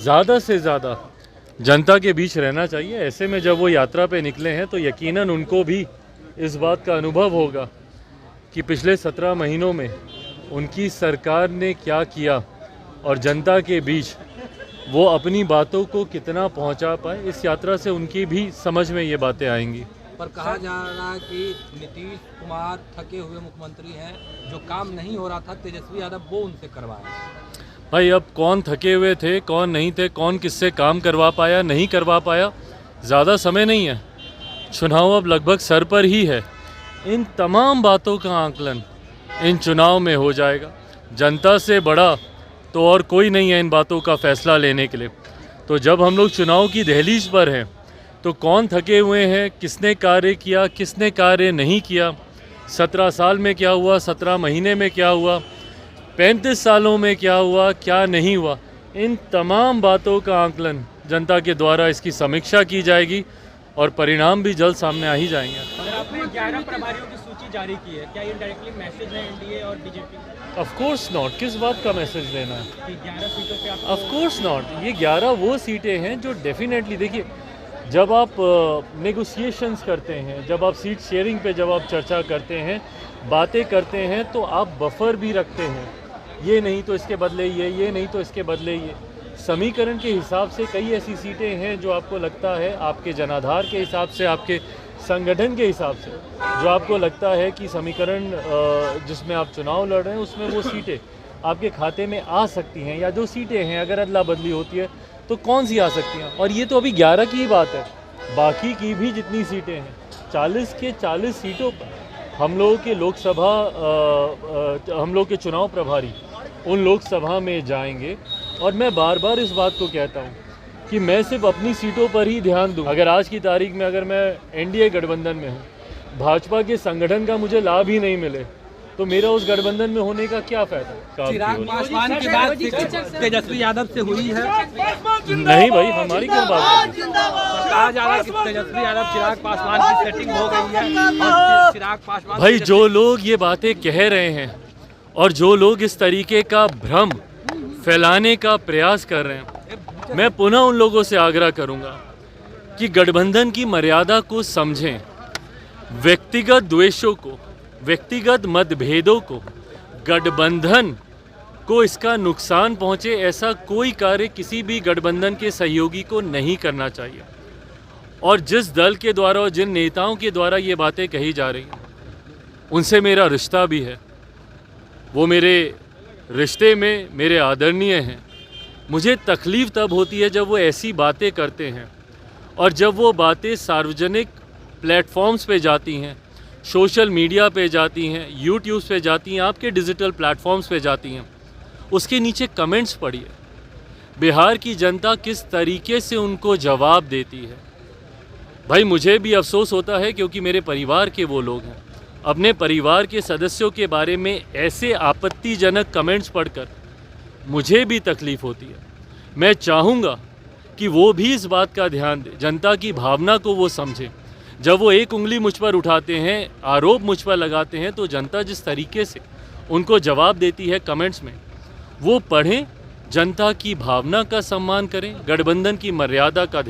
ज़्यादा से ज़्यादा जनता के बीच रहना चाहिए। ऐसे में जब वो यात्रा पे निकले हैं तो यकीनन उनको भी इस बात का अनुभव होगा कि पिछले 17 महीनों में उनकी सरकार ने क्या किया और जनता के बीच वो अपनी बातों को कितना पहुंचा पाए। इस यात्रा से उनकी भी समझ में ये बातें आएंगी। पर कहा जा रहा है कि नीतीश कुमार थके हुए मुख्यमंत्री हैं, जो काम नहीं हो रहा था तेजस्वी यादव वो उनसे करवाया। भाई अब कौन थके हुए थे, कौन नहीं थे, कौन किससे काम करवा पाया, नहीं करवा पाया, ज़्यादा समय नहीं है। चुनाव अब लगभग सर पर ही है। इन तमाम बातों का आकलन इन चुनाव में हो जाएगा। जनता से बड़ा तो और कोई नहीं है इन बातों का फैसला लेने के लिए। तो जब हम लोग चुनाव की दहलीज पर हैं तो कौन थके हुए हैं, किसने कार्य किया, किसने कार्य नहीं किया, 17 साल में क्या हुआ, 17 महीने में क्या हुआ, 35 सालों में क्या हुआ, क्या नहीं हुआ, इन तमाम बातों का आकलन जनता के द्वारा इसकी समीक्षा की जाएगी और परिणाम भी जल्द सामने आ ही जाएंगे। आपने 11 प्रभारियों की सूची जारी की है, क्या ये डायरेक्टली मैसेज है एनडीए और बीजेपी? Of course not. किस बात का मैसेज लेना है? कि 11 सीटों पे आप ऑफ कोर्स नॉट। ये 11 वो सीटें हैं जो डेफिनेटली, देखिए जब आप नेगोशिएशंस करते हैं, जब आप सीट शेयरिंग पे जब आप चर्चा करते हैं, बातें करते हैं, तो आप बफर भी रखते हैं। ये नहीं तो इसके बदले ये नहीं तो इसके बदले ये। समीकरण के हिसाब से कई ऐसी सीटें हैं जो आपको लगता है, आपके जनाधार के हिसाब से, आपके संगठन के हिसाब से, जो आपको लगता है कि समीकरण जिसमें आप चुनाव लड़ रहे हैं उसमें वो सीटें आपके खाते में आ सकती हैं, या जो सीटें हैं अगर अदला बदली होती है तो कौन सी आ सकती हैं। और ये तो अभी 11 की ही बात है, बाकी की भी जितनी सीटें हैं 40 के 40 सीटों पर हम लोगों के लोकसभा हम लोग के चुनाव प्रभारी उन लोकसभा में जाएंगे। और मैं बार बार इस बात को कहता हूँ कि मैं सिर्फ अपनी सीटों पर ही ध्यान दूँ। अगर आज की तारीख में अगर मैं एनडीए गठबंधन में हूँ, भाजपा के संगठन का मुझे लाभ ही नहीं मिले तो मेरा उस गठबंधन में होने का क्या फायदा? चिराग पासवान की बात तेजस्वी यादव से हुई है? नहीं भाई, हमारी क्यों बात? कहा जा रहा है कि तेजस्वी यादव चिराग पासवान की सेटिंग हो गई है और चिराग पासवान भाई जो लोग ये बातें कह रहे हैं और जो लोग इस तरीके का भ्रम फैलाने का प्रयास कर रहे हैं, मैं पुनः उन लोगों से आग्रह करूंगा कि गठबंधन की मर्यादा को समझें। व्यक्तिगत द्वेषों को, व्यक्तिगत मतभेदों को, गठबंधन को इसका नुकसान पहुंचे ऐसा कोई कार्य किसी भी गठबंधन के सहयोगी को नहीं करना चाहिए। और जिस दल के द्वारा और जिन नेताओं के द्वारा ये बातें कही जा रही हैं उनसे मेरा रिश्ता भी है, वो मेरे रिश्ते में मेरे आदरणीय हैं। मुझे तकलीफ़ तब होती है जब वो ऐसी बातें करते हैं और जब वो बातें सार्वजनिक प्लेटफॉर्म्स पे जाती हैं, सोशल मीडिया पे जाती हैं, यूट्यूब पे जाती हैं, आपके डिजिटल प्लेटफॉर्म्स पे जाती हैं। उसके नीचे कमेंट्स पढ़िए, बिहार की जनता किस तरीके से उनको जवाब देती है। भाई मुझे भी अफसोस होता है क्योंकि मेरे परिवार के वो लोग हैं, अपने परिवार के सदस्यों के बारे में ऐसे आपत्तिजनक कमेंट्स पढ़कर मुझे भी तकलीफ़ होती है। मैं चाहूँगा कि वो भी इस बात का ध्यान दें, जनता की भावना को वो समझें। जब वो एक उंगली मुझ पर उठाते हैं, आरोप मुझ पर लगाते हैं, तो जनता जिस तरीके से उनको जवाब देती है कमेंट्स में, वो पढ़ें, जनता की भावना का सम्मान करें, गठबंधन की मर्यादा का ध्यान